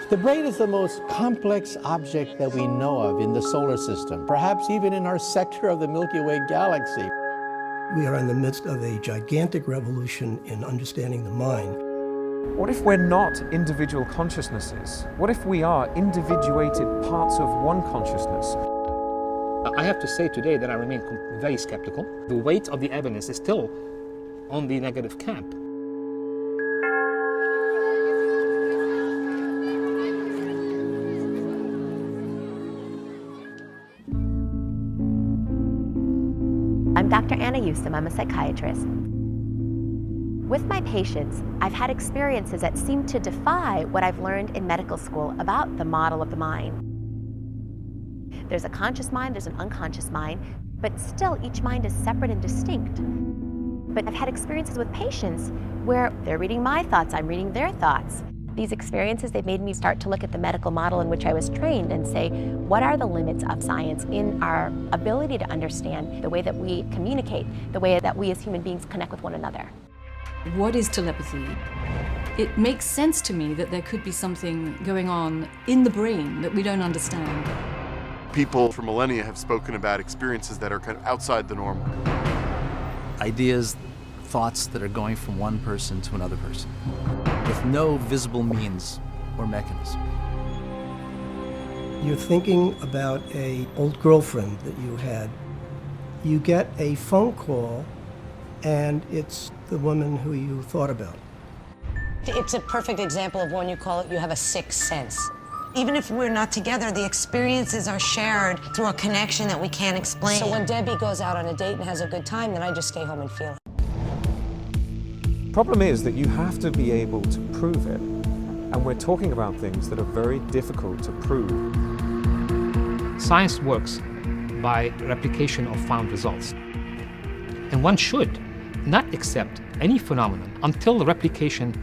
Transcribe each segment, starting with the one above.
The brain is the most complex object that we know of in the solar system, perhaps even in our sector of the Milky Way galaxy. We are in the midst of a gigantic revolution in understanding the mind. What if we're not individual consciousnesses? What if we are individuated parts of one consciousness? I have to say today that I remain very skeptical. The weight of the evidence is still on the negative camp. I'm Dr. Anna Yusim. I'm a psychiatrist. With my patients, I've had experiences that seem to defy what I've learned in medical school about the model of the mind. There's a conscious mind, there's an unconscious mind, but still each mind is separate and distinct. But I've had experiences with patients where they're reading my thoughts, I'm reading their thoughts. These experiences, they've made me start to look at the medical model in which I was trained and say, what are the limits of science in our ability to understand the way that we communicate, the way that we as human beings connect with one another? What is telepathy? It makes sense to me that there could be something going on in the brain that we don't understand. People for millennia have spoken about experiences that are kind of outside the normal. Ideas, thoughts that are going from one person to another person, with no visible means or mechanism. You're thinking about an old girlfriend that you had. You get a phone call, and it's the woman who you thought about. It's a perfect example of when you call it, you have a sixth sense. Even if we're not together, the experiences are shared through a connection that we can't explain. So when Debbie goes out on a date and has a good time, then I just stay home and feel it. The problem is that you have to be able to prove it. And we're talking about things that are very difficult to prove. Science works by replication of found results. And one should not accept any phenomenon until the replication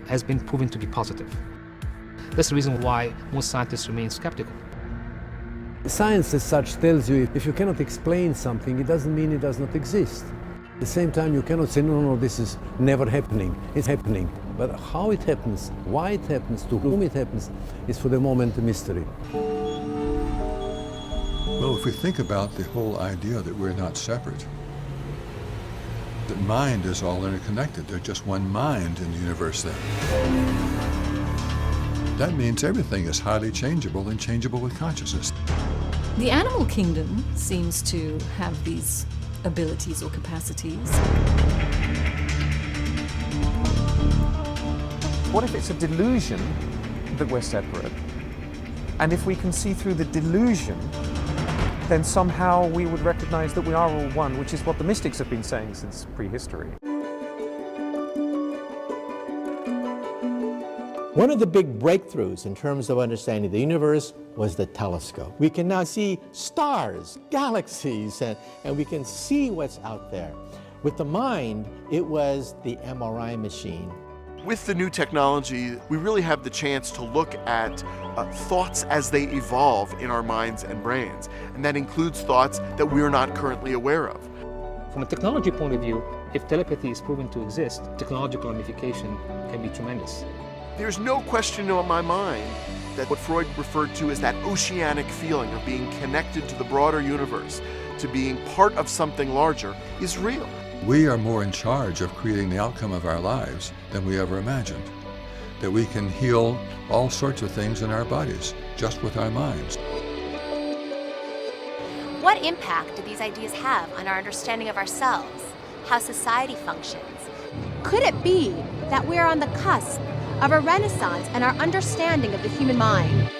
has been proven to be positive. That's the reason why most scientists remain skeptical. Science as such tells you if you cannot explain something, it doesn't mean it does not exist. At the same time, you cannot say, no, this is never happening. It's happening. But how it happens, why it happens, to whom it happens, is for the moment a mystery. Well, if we think about the whole idea that we're not separate, that mind is all interconnected. There's just one mind in the universe then. That means everything is highly changeable and changeable with consciousness. The animal kingdom seems to have these abilities or capacities. What if it's a delusion that we're separate? And if we can see through the delusion, then somehow we would recognize that we are all one, which is what the mystics have been saying since prehistory. One of the big breakthroughs in terms of understanding the universe was the telescope. We can now see stars, galaxies, and we can see what's out there. With the mind, it was the MRI machine. With the new technology, we really have the chance to look at thoughts as they evolve in our minds and brains. And that includes thoughts that we are not currently aware of. From a technology point of view, if telepathy is proven to exist, technological ramification can be tremendous. There's no question in my mind that what Freud referred to as that oceanic feeling of being connected to the broader universe, to being part of something larger, is real. We are more in charge of creating the outcome of our lives than we ever imagined. That we can heal all sorts of things in our bodies just with our minds. What impact do these ideas have on our understanding of ourselves, how society functions? Could it be that we're on the cusp of a renaissance in our understanding of the human mind?